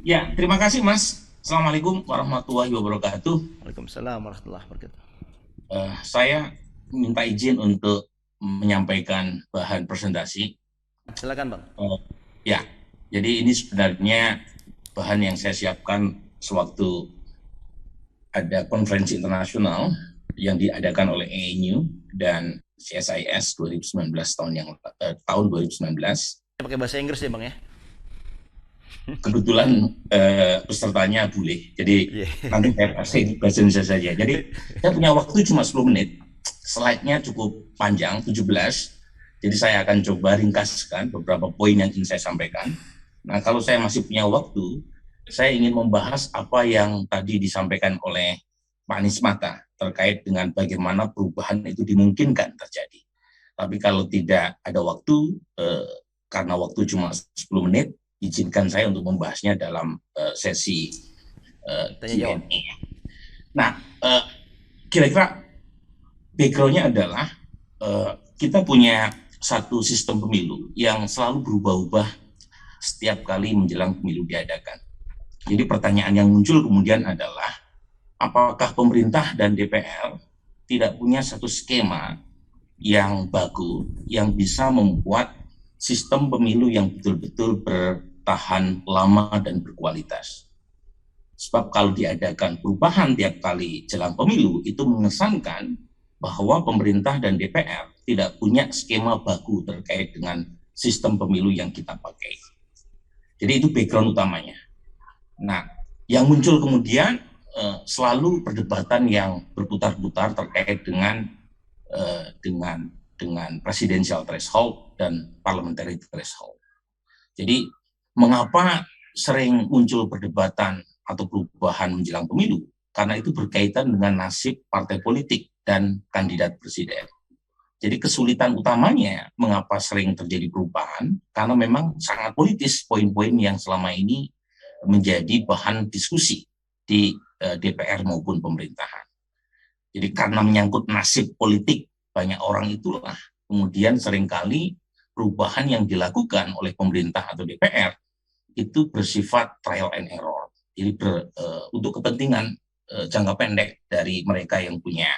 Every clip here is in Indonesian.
Ya, terima kasih Mas. Assalamualaikum warahmatullahi wabarakatuh. Waalaikumsalam warahmatullahi wabarakatuh. Saya minta izin untuk menyampaikan bahan presentasi. Silakan bang. Eh, ya, jadi ini sebenarnya bahan yang saya siapkan sewaktu ada konferensi internasional yang diadakan oleh ANU dan CSIS 2019 tahun 2019. Pakai bahasa Inggris ya bang ya. Kebetulan pesertanya bule, jadi Iya. nanti saya bahasa Indonesia saja. Jadi saya punya waktu cuma 10 menit, slide-nya cukup panjang, 17. Jadi saya akan coba ringkaskan beberapa poin yang ingin saya sampaikan. Nah, kalau saya masih punya waktu, saya ingin membahas apa yang tadi disampaikan oleh Pak Anies Mata terkait dengan bagaimana perubahan itu dimungkinkan terjadi. Tapi kalau tidak ada waktu, karena waktu cuma 10 menit, izinkan saya untuk membahasnya dalam sesi Tanya jawab. Q&A. Nah, kira-kira background-nya adalah kita punya satu sistem pemilu yang selalu berubah-ubah setiap kali menjelang pemilu diadakan. Jadi pertanyaan yang muncul kemudian adalah, apakah pemerintah dan DPR tidak punya satu skema yang baku, yang bisa membuat sistem pemilu yang betul-betul bertahan lama dan berkualitas. Sebab kalau diadakan perubahan tiap kali jelang pemilu, itu mengesankan bahwa pemerintah dan DPR tidak punya skema baku terkait dengan sistem pemilu yang kita pakai. Jadi itu background utamanya. Nah, yang muncul kemudian selalu perdebatan yang berputar-putar terkait dengan presidensial threshold dan parliamentary threshold. Jadi mengapa sering muncul perdebatan atau perubahan menjelang pemilu? Karena itu berkaitan dengan nasib partai politik dan kandidat presiden. Jadi kesulitan utamanya mengapa sering terjadi perubahan, karena memang sangat politis poin-poin yang selama ini menjadi bahan diskusi di DPR maupun pemerintahan. Jadi karena menyangkut nasib politik banyak orang itulah kemudian seringkali perubahan yang dilakukan oleh pemerintah atau DPR itu bersifat trial and error. Jadi untuk kepentingan jangka pendek dari mereka yang punya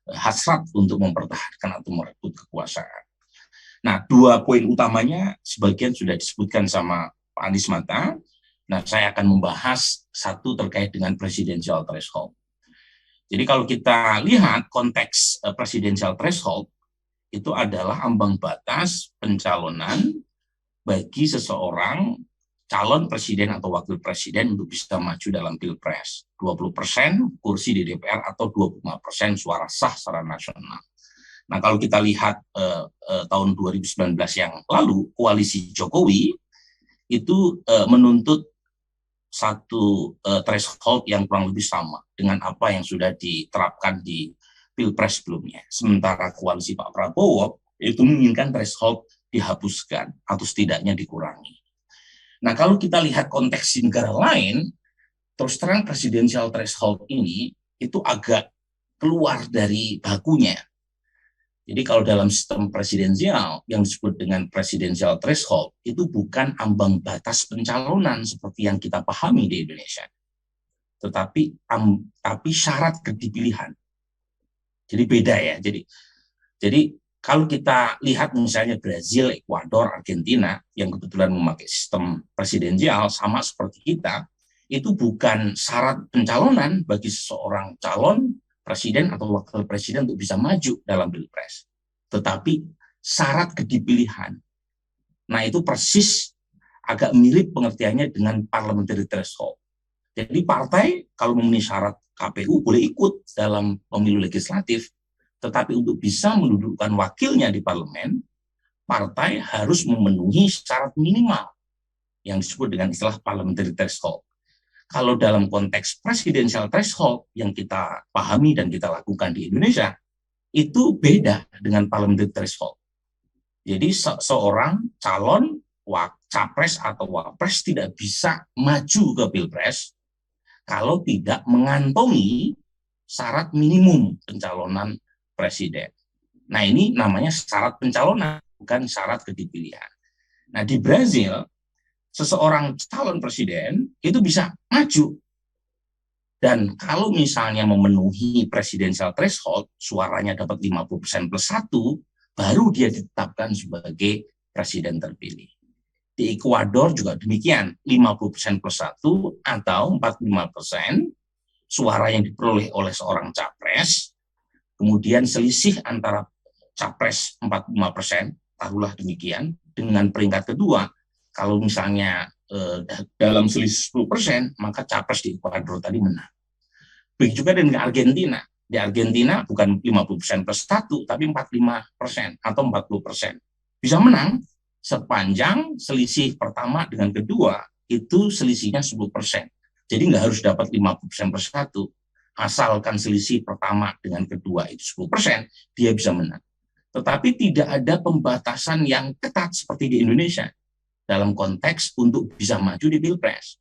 hasrat untuk mempertahankan atau merebut kekuasaan. Nah, dua poin utamanya sebagian sudah disebutkan sama Pak Anies Mata. Nah, saya akan membahas satu terkait dengan presidential threshold. Jadi kalau kita lihat konteks presidential threshold, itu adalah ambang batas pencalonan bagi seseorang calon presiden atau wakil presiden untuk bisa maju dalam pilpres. 20% kursi di DPR atau 25% suara sah secara nasional. Nah, kalau kita lihat tahun 2019 yang lalu, koalisi Jokowi itu menuntut satu threshold yang kurang lebih sama dengan apa yang sudah diterapkan di pilpres sebelumnya. Sementara koalisi Pak Prabowo itu menginginkan threshold dihapuskan atau setidaknya dikurangi. Nah, kalau kita lihat konteks di negara lain, terus terang presidensial threshold ini itu agak keluar dari bakunya. Jadi kalau dalam sistem presidensial yang disebut dengan presidensial threshold itu bukan ambang batas pencalonan seperti yang kita pahami di Indonesia, tapi syarat kedipilihan. Jadi beda ya. Jadi kalau kita lihat misalnya Brazil, Ekuador, Argentina yang kebetulan memakai sistem presidensial sama seperti kita, itu bukan syarat pencalonan bagi seseorang calon presiden atau wakil presiden untuk bisa maju dalam pilpres, tetapi syarat kedipilihan. Nah, itu persis agak mirip pengertiannya dengan parliamentary threshold. Jadi partai kalau memenuhi syarat KPU boleh ikut dalam pemilu legislatif, tetapi untuk bisa mendudukkan wakilnya di parlemen, partai harus memenuhi syarat minimal yang disebut dengan istilah parliamentary threshold. Kalau dalam konteks presidential threshold yang kita pahami dan kita lakukan di Indonesia, itu beda dengan parliamentary threshold. Jadi seorang calon capres atau wapres tidak bisa maju ke pilpres kalau tidak mengantongi syarat minimum pencalonan presiden. Nah, ini namanya syarat pencalonan, bukan syarat kedipilihan. Nah, di Brazil seseorang calon presiden itu bisa maju. Dan kalau misalnya memenuhi presidensial threshold, suaranya dapat 50% plus 1, baru dia ditetapkan sebagai presiden terpilih. Di Ekuador juga demikian, 50% plus 1 atau 45% suara yang diperoleh oleh seorang capres, kemudian selisih antara capres 45%, taruhlah demikian, dengan peringkat kedua, kalau misalnya dalam selisih 10%, maka capres di Ekuador tadi menang. Begitu juga dengan Argentina. Di Argentina bukan 50% plus 1, tapi 45% atau 40%. Bisa menang sepanjang selisih pertama dengan kedua itu selisihnya 10%. Jadi nggak harus dapat 50% plus 1. Asalkan selisih pertama dengan kedua itu 10%, dia bisa menang. Tetapi tidak ada pembatasan yang ketat seperti di Indonesia dalam konteks untuk bisa maju di Pilpres.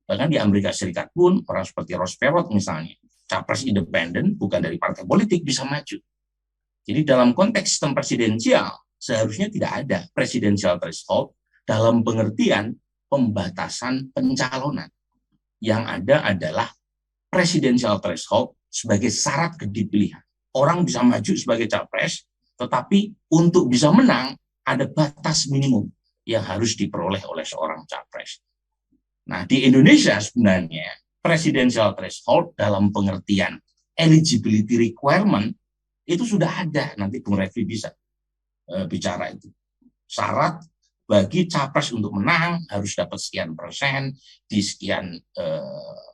Bahkan di Amerika Serikat pun, orang seperti Ross Perot misalnya, capres independen, bukan dari partai politik, bisa maju. Jadi dalam konteks sistem presidensial, seharusnya tidak ada presidensial threshold dalam pengertian pembatasan pencalonan. Yang ada adalah presidensial threshold sebagai syarat kedipilihan. Orang bisa maju sebagai capres, tetapi untuk bisa menang, ada batas minimum yang harus diperoleh oleh seorang capres. Nah, di Indonesia sebenarnya presidential threshold dalam pengertian eligibility requirement itu sudah ada. Nanti Bung Refli bisa bicara itu. Syarat bagi capres untuk menang harus dapat sekian persen di sekian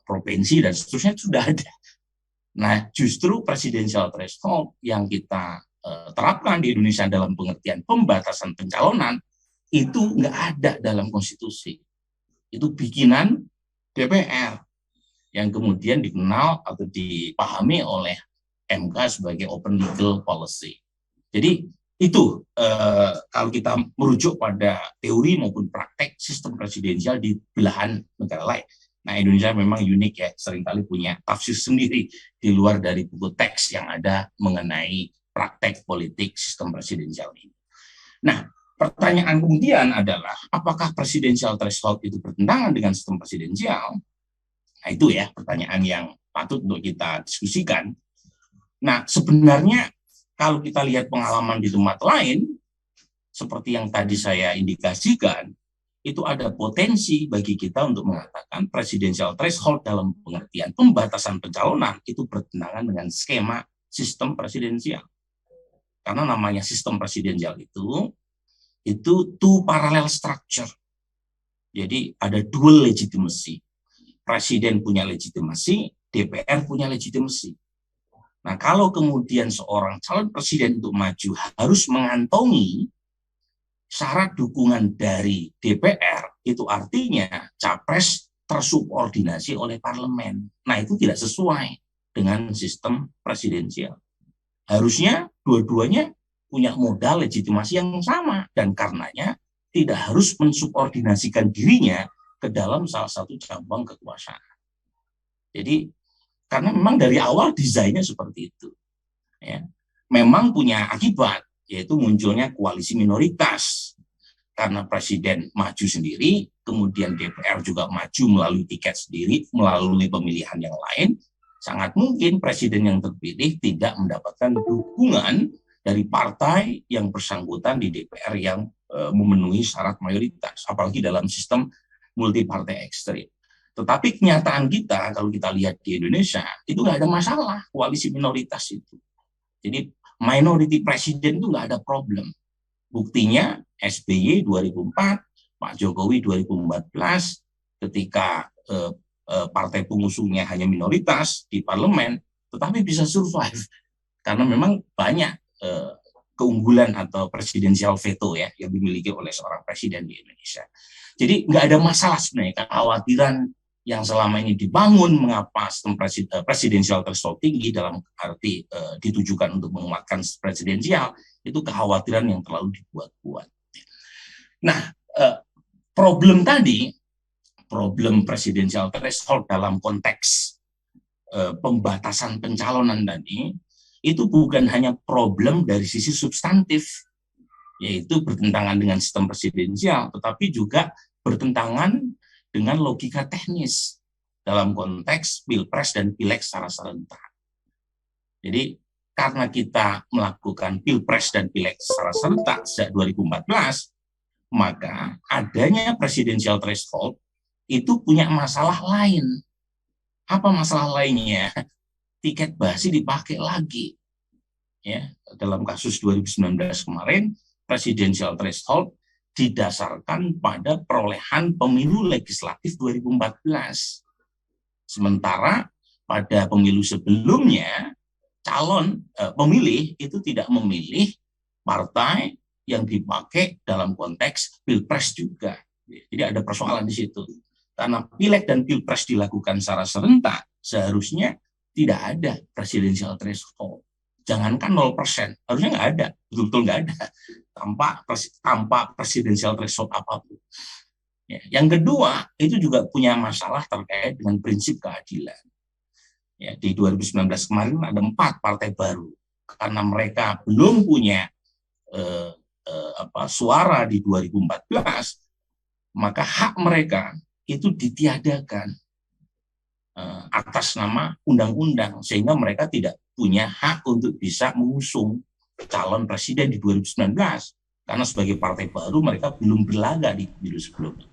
provinsi dan seterusnya sudah ada. Nah, justru presidential threshold yang kita terapkan di Indonesia dalam pengertian pembatasan pencalonan itu nggak ada dalam konstitusi. Itu bikinan DPR yang kemudian dikenal atau dipahami oleh MK sebagai open legal policy. Jadi itu kalau kita merujuk pada teori maupun praktek sistem presidensial di belahan negara lain. Nah, Indonesia memang unik ya, seringkali punya tafsir sendiri di luar dari buku teks yang ada mengenai praktek politik sistem presidensial ini. Nah, pertanyaan kemudian adalah apakah presidensial threshold itu bertentangan dengan sistem presidensial? Nah, itu ya pertanyaan yang patut untuk kita diskusikan. Nah, sebenarnya kalau kita lihat pengalaman di tempat lain, seperti yang tadi saya indikasikan, itu ada potensi bagi kita untuk mengatakan presidensial threshold dalam pengertian pembatasan pencalonan itu bertentangan dengan skema sistem presidensial. Karena namanya sistem presidensial itu two parallel structure. Jadi ada dual legitimacy. Presiden punya legitimasi, DPR punya legitimasi. Nah, kalau kemudian seorang calon presiden untuk maju harus mengantongi syarat dukungan dari DPR, itu artinya capres tersubordinasi oleh parlemen. Nah, itu tidak sesuai dengan sistem presidensial. Harusnya dua-duanya punya modal legitimasi yang sama, dan karenanya tidak harus mensubordinasikan dirinya ke dalam salah satu cabang kekuasaan. Jadi, karena memang dari awal desainnya seperti itu. Ya. Memang punya akibat, yaitu munculnya koalisi minoritas. Karena presiden maju sendiri, kemudian DPR juga maju melalui tiket sendiri, melalui pemilihan yang lain, sangat mungkin presiden yang terpilih tidak mendapatkan dukungan dari partai yang bersangkutan di DPR yang memenuhi syarat mayoritas, apalagi dalam sistem multi partai ekstrim. Tetapi kenyataan kita, kalau kita lihat di Indonesia, itu nggak ada masalah koalisi minoritas itu. Jadi minority president itu nggak ada problem. Buktinya SBY 2004, Pak Jokowi 2014, ketika partai pengusungnya hanya minoritas di parlemen, tetapi bisa survive. Karena memang banyak keunggulan atau presidensial veto ya yang dimiliki oleh seorang presiden di Indonesia. Jadi nggak ada masalah sebenarnya kekhawatiran yang selama ini dibangun mengapa sistem presidensial threshold tinggi dalam arti ditujukan untuk menguatkan presidensial, itu kekhawatiran yang terlalu dibuat-buat. Nah, problem tadi, problem presidensial threshold dalam konteks pembatasan pencalonan tadi, itu bukan hanya problem dari sisi substantif, yaitu bertentangan dengan sistem presidensial, tetapi juga bertentangan dengan logika teknis dalam konteks pilpres dan pileg secara serentak. Jadi karena kita melakukan pilpres dan pileg secara serentak sejak 2014, maka adanya presidensial threshold itu punya masalah lain. Apa masalah lainnya? Tiket basi dipakai lagi. Ya, dalam kasus 2019 kemarin, presidensial threshold didasarkan pada perolehan pemilu legislatif 2014. Sementara pada pemilu sebelumnya, calon pemilih itu tidak memilih partai yang dipakai dalam konteks pilpres juga. Jadi ada persoalan di situ. Karena pileg dan pilpres dilakukan secara serentak, seharusnya tidak ada presidensial threshold. Jangankan 0%, harusnya nggak ada, betul-betul nggak ada, tanpa presidensial threshold apapun. Ya. Yang kedua, itu juga punya masalah terkait dengan prinsip keadilan. Ya, di 2019 kemarin ada 4 partai baru karena mereka belum punya suara di 2014, maka hak mereka itu ditiadakan atas nama undang-undang, sehingga mereka tidak punya hak untuk bisa mengusung calon presiden di 2019 karena sebagai partai baru mereka belum berlaga di pemilu sebelumnya.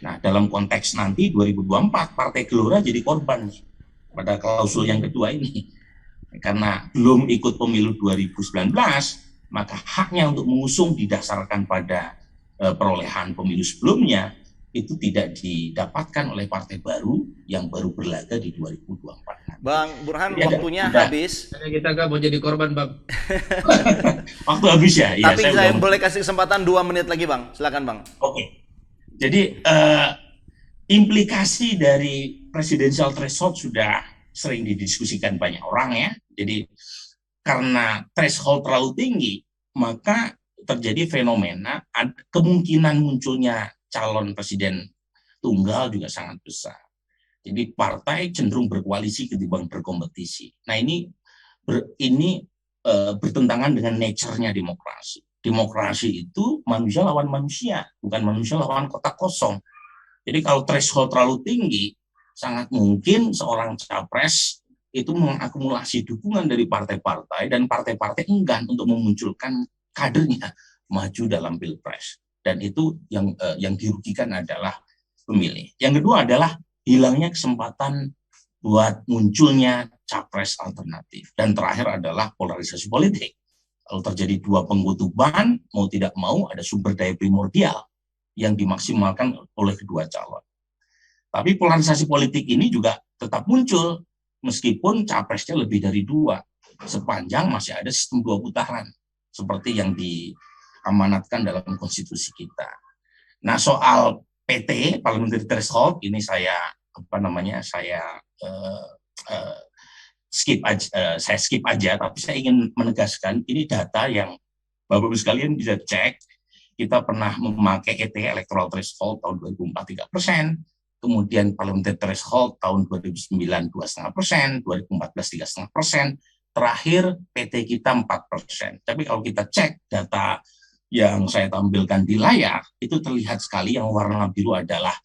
Nah, dalam konteks nanti 2024 partai Gelora jadi korban nih pada klausul yang kedua ini. Karena belum ikut pemilu 2019, maka haknya untuk mengusung didasarkan pada perolehan pemilu sebelumnya itu tidak didapatkan oleh partai baru yang baru berlaga di 2024. Bang Burhan, jadi waktunya habis. Kita nggak mau jadi korban, Bang. Waktu habis ya? Tapi saya boleh kasih kesempatan 2 menit lagi, Bang. Silakan, Bang. Oke. Jadi implikasi dari presidensial threshold sudah sering didiskusikan banyak orang ya. Jadi karena threshold terlalu tinggi, maka terjadi fenomena kemungkinan munculnya calon presiden tunggal juga sangat besar. Jadi partai cenderung berkoalisi ketimbang berkompetisi. Nah ini bertentangan dengan nature-nya demokrasi. Demokrasi itu manusia lawan manusia, bukan manusia lawan kotak kosong. Jadi kalau threshold terlalu tinggi, sangat mungkin seorang capres itu mengakumulasi dukungan dari partai-partai dan partai-partai enggan untuk memunculkan kadernya maju dalam pilpres. Dan itu yang dirugikan adalah pemilih. Yang kedua adalah hilangnya kesempatan buat munculnya capres alternatif. Dan terakhir adalah polarisasi politik. Kalau terjadi 2 pengkutuban, mau tidak mau ada sumber daya primordial yang dimaksimalkan oleh kedua calon. Tapi polarisasi politik ini juga tetap muncul meskipun capresnya lebih dari 2, sepanjang masih ada sistem 2 putaran seperti yang diamanatkan dalam konstitusi kita. Nah, soal PT parliamentary threshold ini saya skip aja, tapi saya ingin menegaskan ini data yang Bapak-Ibu sekalian bisa cek. Kita pernah memakai ET electoral threshold tahun 2004 3%, kemudian parliamentary threshold tahun 2009 2,5%, 2014 3,5%, terakhir PT kita 4%. Tapi kalau kita cek data yang saya tampilkan di layar, itu terlihat sekali yang warna biru adalah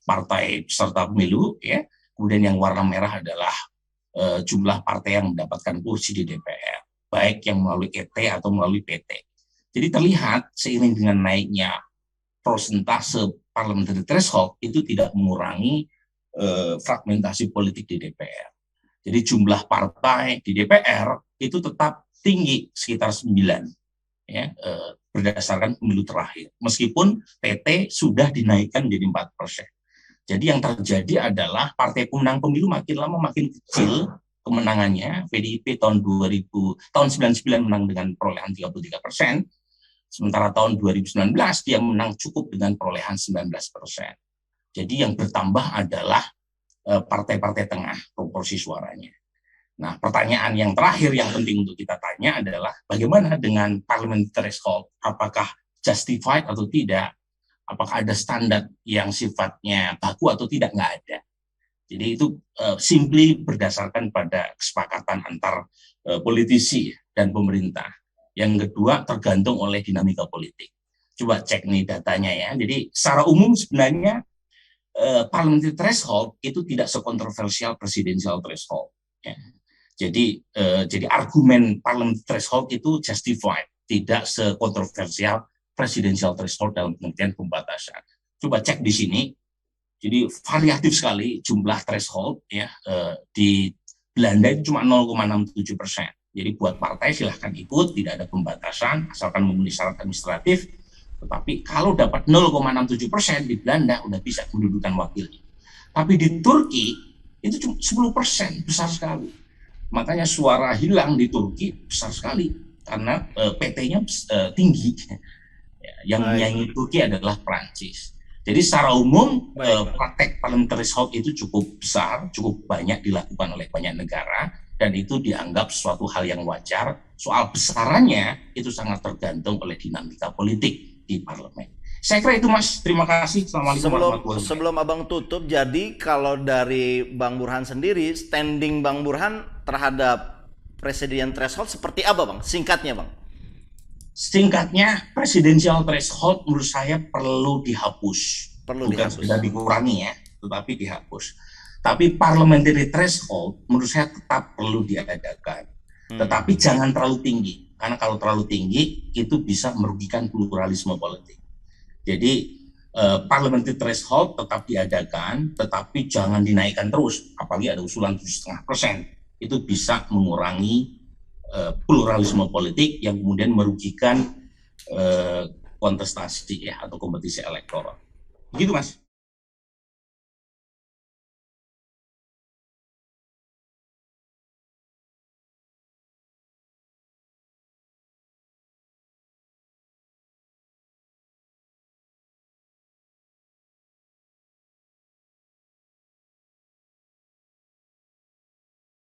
partai peserta pemilu, ya. Kemudian yang warna merah adalah jumlah partai yang mendapatkan kursi di DPR, baik yang melalui ET atau melalui PT. Jadi terlihat seiring dengan naiknya persentase parliamentary threshold itu tidak mengurangi fragmentasi politik di DPR. Jadi jumlah partai di DPR itu tetap tinggi sekitar 9, ya, berdasarkan pemilu terakhir. Meskipun PT sudah dinaikkan menjadi 4%. Jadi yang terjadi adalah partai pemenang pemilu makin lama makin kecil kemenangannya. PDIP tahun 99 menang dengan perolehan 33%, sementara tahun 2019 dia menang cukup dengan perolehan 19%. Jadi yang bertambah adalah partai-partai tengah proporsi suaranya. Nah, pertanyaan yang terakhir yang penting untuk kita tanya adalah bagaimana dengan parliamentary threshold? Apakah justified atau tidak? Apakah ada standar yang sifatnya baku atau tidak? Nggak ada. Jadi itu simply berdasarkan pada kesepakatan antar politisi dan pemerintah. Yang kedua tergantung oleh dinamika politik. Coba cek nih datanya ya. Jadi secara umum sebenarnya parliamentary threshold itu tidak sekontroversial presidential threshold. Ya. Jadi argumen parliamentary threshold itu justified, tidak sekontroversial presidential threshold dalam pengertian pembatasan. Coba cek di sini. Jadi variatif sekali jumlah threshold ya, di Belanda itu cuma 0,67%. Jadi buat partai silahkan ikut, tidak ada pembatasan asalkan memenuhi syarat administratif. Tetapi kalau dapat 0,67% di Belanda udah bisa mendudukan wakilnya. Tapi di Turki itu cuma 10%, besar sekali. Makanya suara hilang di Turki besar sekali karena PT-nya tinggi. Yang menyaingi Turki adalah Prancis. Jadi secara umum praktek parliamentary threshold itu cukup besar, cukup banyak dilakukan oleh banyak negara, dan itu dianggap suatu hal yang wajar. Soal besarannya itu sangat tergantung oleh dinamika politik di parlemen. Saya kira itu Mas, terima kasih. Sebelum Abang tutup, jadi kalau dari Bang Burhan sendiri, standing Bang Burhan terhadap presidential threshold seperti apa Bang? Singkatnya Bang. Singkatnya, presidential threshold menurut saya perlu dihapus. Bukan sudah dikurangi ya, tetapi dihapus. Tapi parliamentary threshold menurut saya tetap perlu diadakan. Tetapi jangan terlalu tinggi. Karena kalau terlalu tinggi, itu bisa merugikan pluralisme politik. Jadi, parliamentary threshold tetap diadakan, tetapi jangan dinaikkan terus. Apalagi ada usulan 7,5%. Itu bisa mengurangi pluralisme politik yang kemudian merugikan kontestasi ya atau kompetisi elektoral. Begitu Mas.